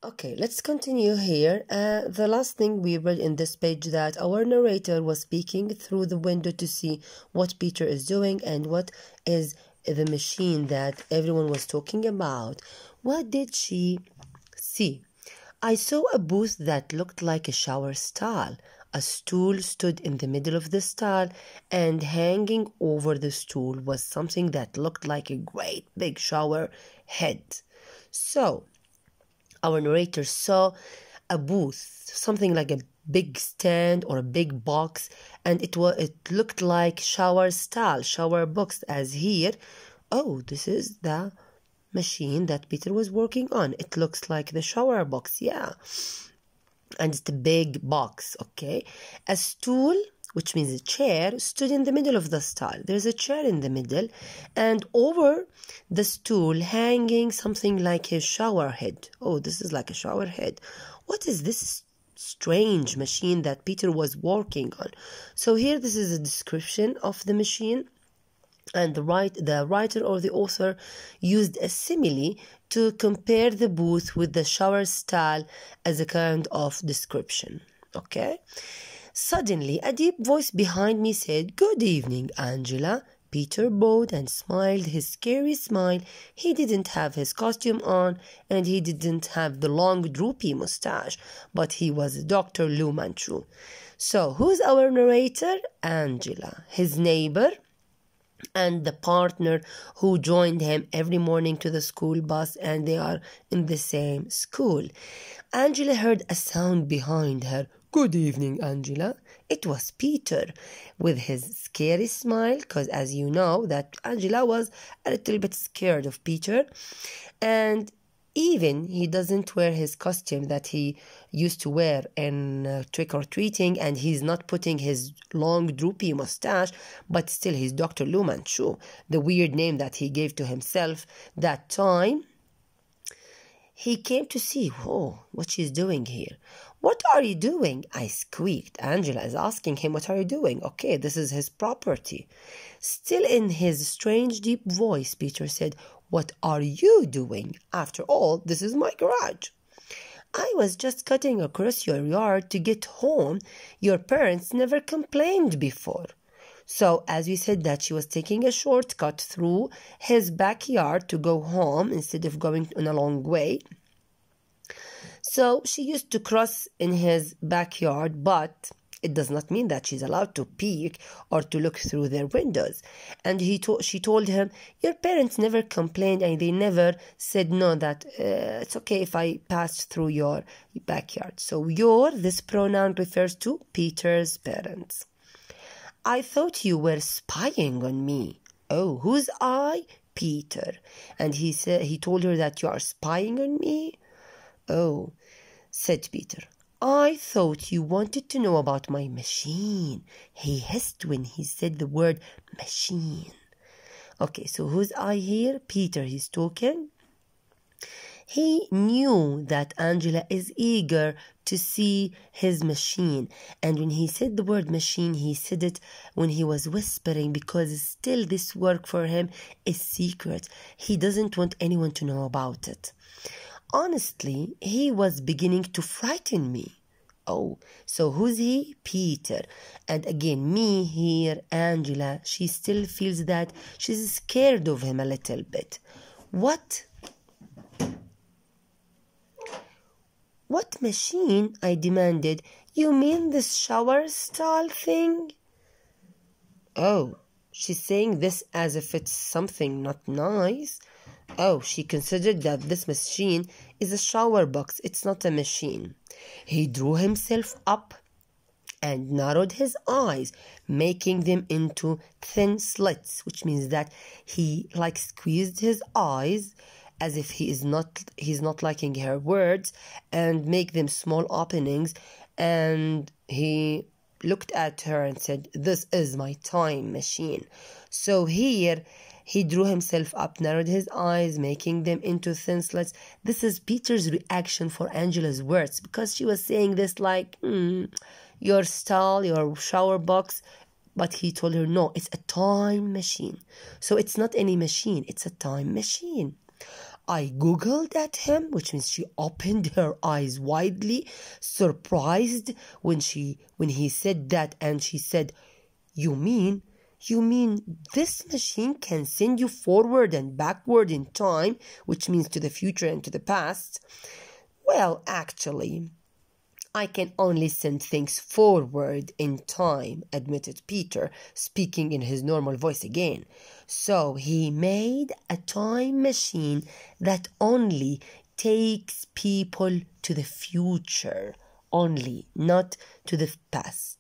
Okay, let's continue here. The last thing we read in this page that our narrator was speaking through the window to see what Peter is doing and what is the machine that everyone was talking about. What did she see? I saw a booth that looked like a shower stall. A stool stood in the middle of the stall, and hanging over the stool was something that looked like a great big shower head. So, our narrator saw a booth, something like a big stand or a big box, and it looked like shower stall, shower box, as here. Oh, this is the machine that Peter was working on. It looks like the shower box, yeah. And it's a big box, okay. A stool, which means a chair, stood in the middle of the stall. There's a chair in the middle, and over the stool hanging something like a shower head. Oh, this is like a shower head. What is this strange machine that Peter was working on? So here, this is a description of the machine. And the writer or the author used a simile to compare the booth with the shower stall as a kind of description. Okay? Suddenly, a deep voice behind me said, "Good evening, Angela." Peter bowed and smiled his scary smile. He didn't have his costume on, and he didn't have the long, droopy mustache, but he was Dr. Lu Manchu. So, who's our narrator? Angela. His neighbor and the partner who joined him every morning to the school bus, and they are in the same school. Angela heard a sound behind her. "Good evening, Angela." It was Peter with his scary smile, because as you know that Angela was a little bit scared of Peter, and even he doesn't wear his costume that he used to wear in trick-or-treating, and he's not putting his long droopy mustache, but still he's Dr. Lu Manchu, the weird name that he gave to himself that time. He came to see, what she's doing here. "What are you doing?" I squeaked. Angela is asking him, "What are you doing?" Okay, this is his property. Still in his strange deep voice, Peter said, "What are you doing? After all, this is my garage." "I was just cutting across your yard to get home. Your parents never complained before." So, as we said that she was taking a shortcut through his backyard to go home instead of going on a long way. So, she used to cross in his backyard, but it does not mean that she's allowed to peek or to look through their windows. And she told him, "Your parents never complained, and they never said no, that it's okay if I passed through your backyard." So this pronoun refers to Peter's parents. "I thought you were spying on me." Oh, who's I? Peter. And he told her that you are spying on me? Oh, said Peter. "I thought you wanted to know about my machine." He hissed when he said the word machine. Okay, so who's I here? Peter, he's talking. He knew that Angela is eager to see his machine. And when he said the word machine, he said it when he was whispering, because still this work for him is secret. He doesn't want anyone to know about it. Honestly, he was beginning to frighten me. Oh, so who's he? Peter. And again, me here, Angela, she still feels that she's scared of him a little bit. What machine? I demanded. "You mean this shower stall thing?" Oh, she's saying this as if it's something not nice. Oh, she considered that this machine is a shower box. It's not a machine. He drew himself up and narrowed his eyes, making them into thin slits, which means that he squeezed his eyes as if he's not liking her words, and make them small openings, and he looked at her and said, "This is my time machine." So here he drew himself up, narrowed his eyes, making them into thin slits. This is Peter's reaction for Angela's words, because she was saying this like, your stall, your shower box. But he told her, no, it's a time machine. So it's not any machine, it's a time machine. I googled at him, which means she opened her eyes widely, surprised when he said that, and she said, You mean this machine can send you forward and backward in time, which means to the future and to the past? Well, actually, I can only send things forward in time, admitted Peter, speaking in his normal voice again. So he made a time machine that only takes people to the future, only, not to the past.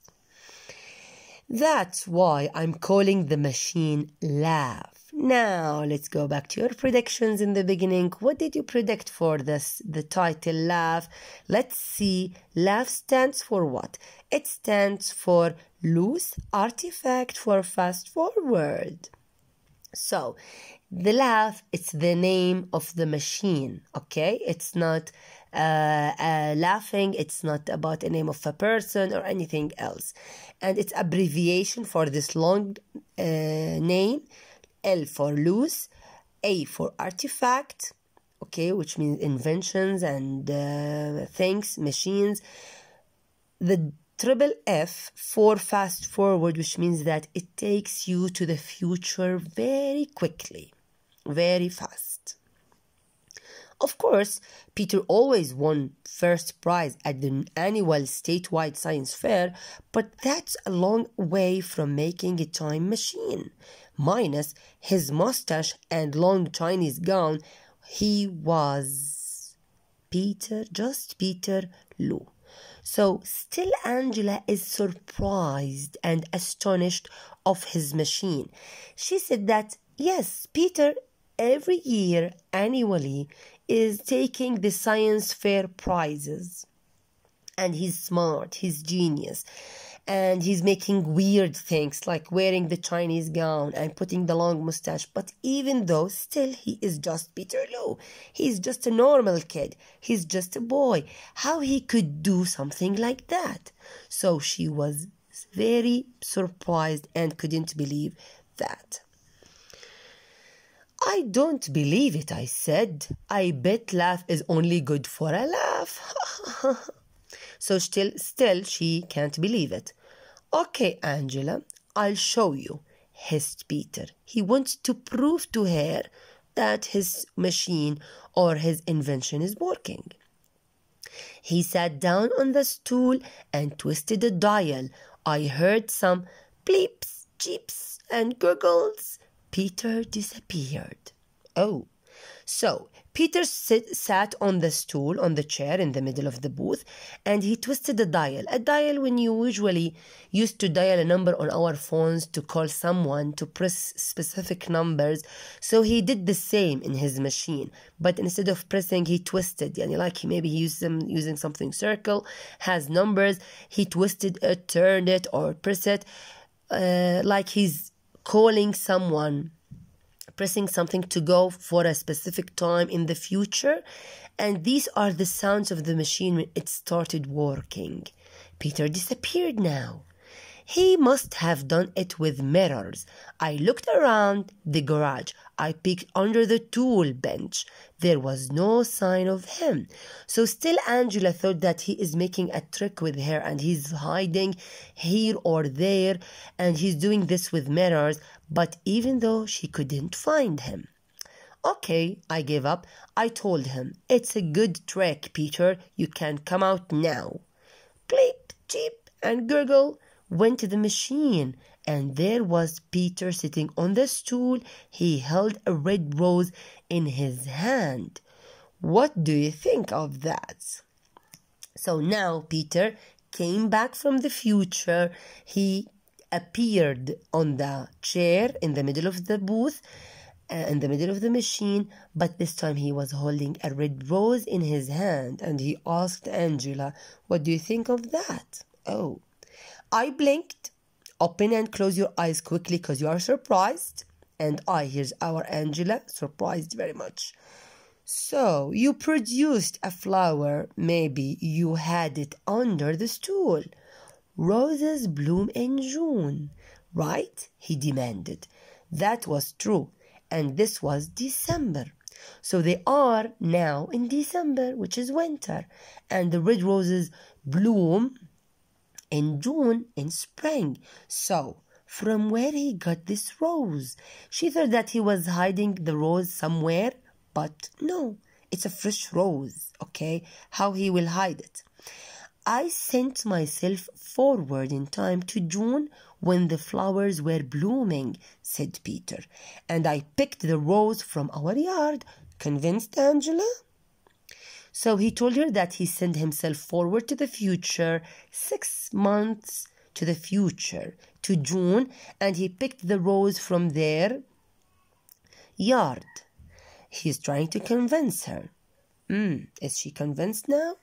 That's why I'm calling the machine LAFFF. Now, let's go back to your predictions in the beginning. What did you predict for this, the title LAFFF? Let's see. LAFFF stands for what? It stands for loose artifact for fast forward. So, the LAFFF, it's the name of the machine, okay? It's not laughing, it's not about a name of a person or anything else. And it's abbreviation for this long name. L for loose, A for artifact, okay, which means inventions and things, machines. The triple F for fast forward, which means that it takes you to the future very quickly, very fast. Of course, Peter always won first prize at the annual statewide science fair, but that's a long way from making a time machine. Minus his mustache and long Chinese gown, he was just Peter Lu. So still Angela is surprised and astonished of his machine. She said that, yes, Peter every year annually is taking the science fair prizes. And he's smart, he's genius. And he's making weird things like wearing the Chinese gown and putting the long mustache. But even though, still he is just Peter Lu. He's just a normal kid. He's just a boy. How he could do something like that? So she was very surprised and couldn't believe that. I don't believe it, I said. I bet LAFFF is only good for a laugh. So still she can't believe it. Okay, Angela, I'll show you, hissed Peter. He wants to prove to her that his machine or his invention is working. He sat down on the stool and twisted a dial. I heard some bleeps, cheeps, and gurgles. Peter disappeared. Oh, so Peter sat on the stool, on the chair in the middle of the booth, and he twisted a dial. A dial when you usually used to dial a number on our phones to call someone, to press specific numbers. So he did the same in his machine, but instead of pressing, he twisted. Like maybe he used them using something circle, has numbers. He twisted it, turned it, or press it, like he's calling someone, pressing something to go for a specific time in the future. And these are the sounds of the machine when it started working. Peter disappeared now. He must have done it with mirrors. I looked around the garage. I peeked under the tool bench. There was no sign of him. So still Angela thought that he is making a trick with her and he's hiding here or there and he's doing this with mirrors. But even though she couldn't find him. Okay, I gave up. I told him, it's a good trick, Peter. You can come out now. Bleep, cheep, and gurgle went to the machine, and there was Peter sitting on the stool. He held a red rose in his hand. What do you think of that? So now Peter came back from the future. He appeared on the chair in the middle of the booth, in the middle of the machine, but this time he was holding a red rose in his hand, and he asked Angela, what do you think of that? Oh, I blinked. Open and close your eyes quickly because you are surprised. And here's our Angela, surprised very much. So, you produced a flower. Maybe you had it under the stool. Roses bloom in June, right? He demanded. That was true. And this was December. So they are now in December, which is winter, and the red roses bloom in June, in spring. So from where he got this rose? She thought that he was hiding the rose somewhere, but no, it's a fresh rose, okay? How he will hide it? I sent myself forward in time to June when the flowers were blooming, said Peter, and I picked the rose from our yard. Convinced, Angela? So he told her that he sent himself forward to the future, 6 months to the future, to June, and he picked the rose from their yard. He's trying to convince her. Is she convinced now?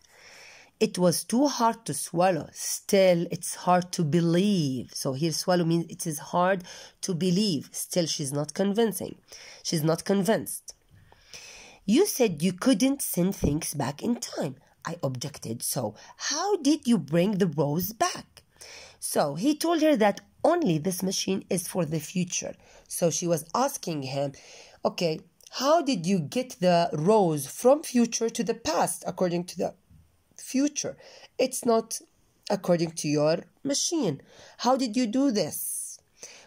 It was too hard to swallow. Still, it's hard to believe. So here swallow means it is hard to believe. Still, she's not convincing. She's not convinced. You said you couldn't send things back in time. I objected. So how did you bring the rose back? So he told her that only this machine is for the future. So she was asking him, okay, how did you get the rose from future to the past according to the future? It's not according to your machine. How did you do this?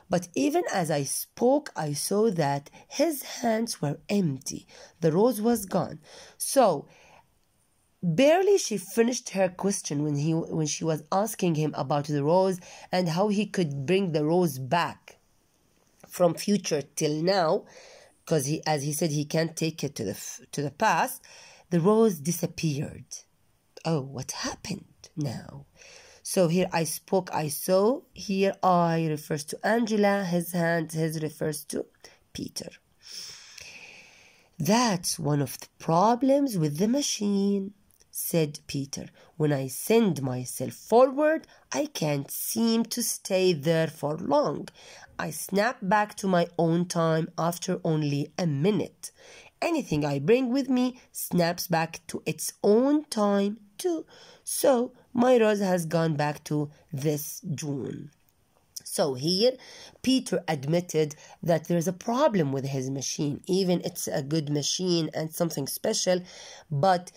But even as I spoke, I saw that his hands were empty. The rose was gone. So barely she finished her question when she was asking him about the rose and how he could bring the rose back from future till now, because as he said, he can't take it to the past. The rose disappeared. Oh, what happened now? So here I spoke, I saw. Here I refers to Angela. His hand, his refers to Peter. That's one of the problems with the machine, said Peter. When I send myself forward, I can't seem to stay there for long. I snap back to my own time after only a minute. Anything I bring with me snaps back to its own time too. So my rose has gone back to this June. So here Peter admitted that there's a problem with his machine. Even it's a good machine and something special, but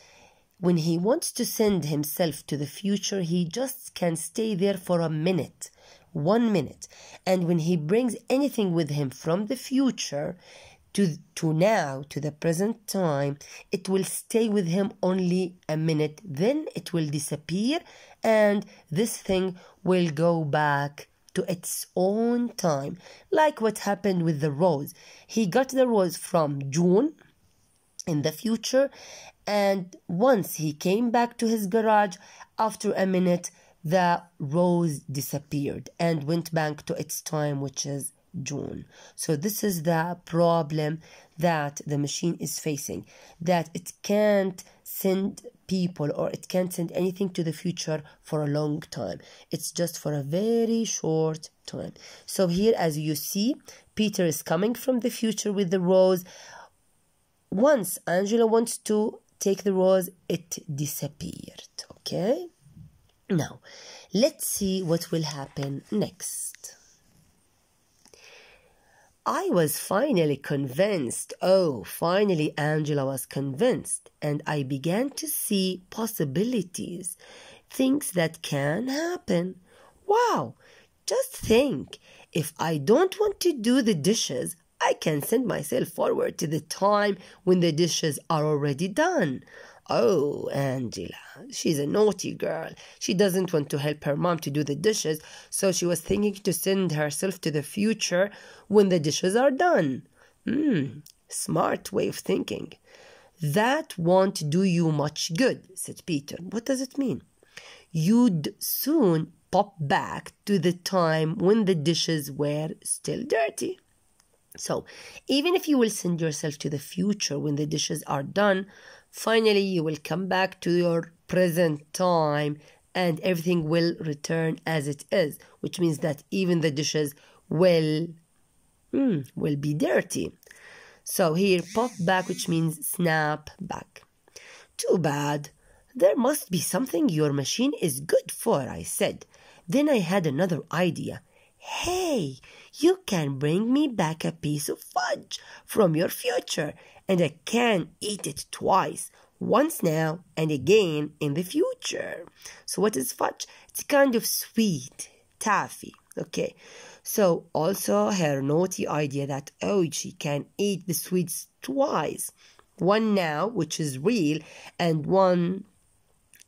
when he wants to send himself to the future, he just can stay there for a minute, 1 minute. And when he brings anything with him from the future to now, to the present time, it will stay with him only a minute. Then it will disappear and this thing will go back to its own time. Like what happened with the rose. He got the rose from June in the future, and once he came back to his garage, after a minute, the rose disappeared and went back to its time, which is June. So this is the problem that the machine is facing, that it can't send people or it can't send anything to the future for a long time. It's just for a very short time. So here, as you see, Peter is coming from the future with the rose. Once Angela wants to take the rose, it disappeared. Okay? Now, let's see what will happen next. I was finally convinced. Oh, finally Angela was convinced. And I began to see possibilities, things that can happen. Wow, just think, if I don't want to do the dishes, I can send myself forward to the time when the dishes are already done. Oh, Angela, she's a naughty girl. She doesn't want to help her mom to do the dishes, so she was thinking to send herself to the future when the dishes are done. Smart way of thinking. That won't do you much good, said Peter. What does it mean? You'd soon pop back to the time when the dishes were still dirty. So, even if you will send yourself to the future when the dishes are done, finally you will come back to your present time and everything will return as it is, which means that even the dishes will be dirty. So here, pop back, which means snap back. Too bad. There must be something your machine is good for, I said. Then I had another idea. Hey, you can bring me back a piece of fudge from your future, and I can eat it twice. Once now and again in the future. So what is fudge? It's kind of sweet, taffy. Okay. So also her naughty idea that, oh, she can eat the sweets twice. One now, which is real, and one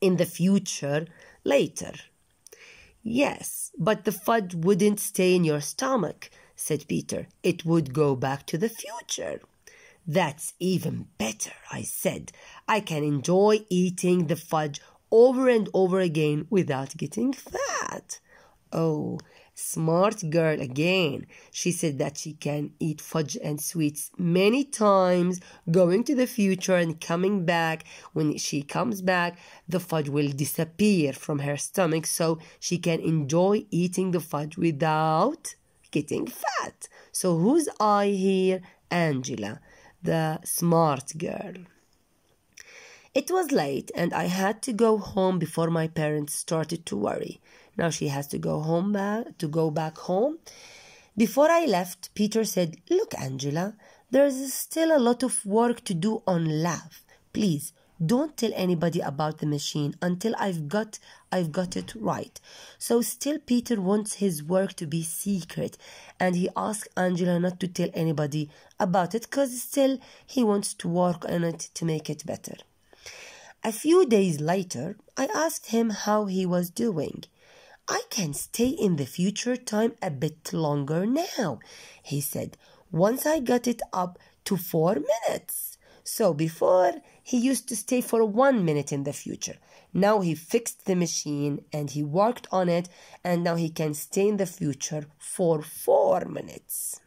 in the future later. Yes, but the fudge wouldn't stay in your stomach, said Peter. It would go back to the future. That's even better, I said. I can enjoy eating the fudge over and over again without getting fat. Oh, smart girl again. She said that she can eat fudge and sweets many times, going to the future and coming back. When she comes back, the fudge will disappear from her stomach, so she can enjoy eating the fudge without getting fat. So who's I here? Angela, the smart girl. It was late and I had to go home before my parents started to worry. Now she has to go back home. Before I left, Peter said, "Look, Angela, there's still a lot of work to do on LAFFF. Please don't tell anybody about the machine until I've got it right." So still Peter wants his work to be secret, and he asked Angela not to tell anybody about it because still he wants to work on it to make it better. A few days later, I asked him how he was doing. "I can stay in the future time a bit longer now," he said, "once I got it up to 4 minutes. So before, he used to stay for 1 minute in the future. Now he fixed the machine and he worked on it, and now he can stay in the future for 4 minutes.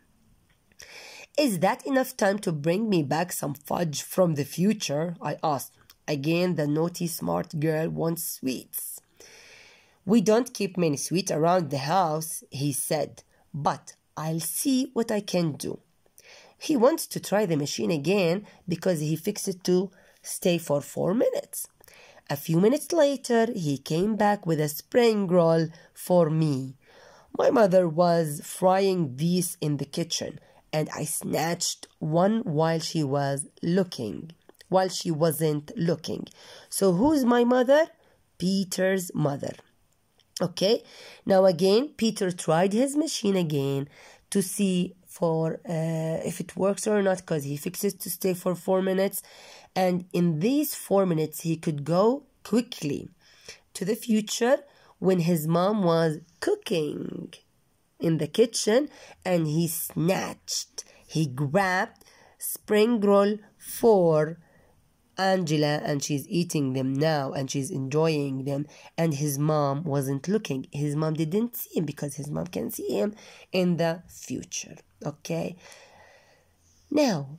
"Is that enough time to bring me back some fudge from the future?" I asked. Again, the naughty smart girl wants sweets. "We don't keep many sweets around the house," he said, "but I'll see what I can do." He wants to try the machine again because he fixed it to stay for 4 minutes. A few minutes later, he came back with a spring roll for me. My mother was frying these in the kitchen, and I snatched one while she wasn't looking. So who's my mother? Peter's mother. Okay, now again, Peter tried his machine again to see if it works or not, because he fixed it to stay for 4 minutes. And in these 4 minutes, he could go quickly to the future when his mom was cooking in the kitchen, and he grabbed spring roll for Angela, and she's eating them now and she's enjoying them, and his mom wasn't looking. His mom didn't see him because his mom can see him in the future. Okay, now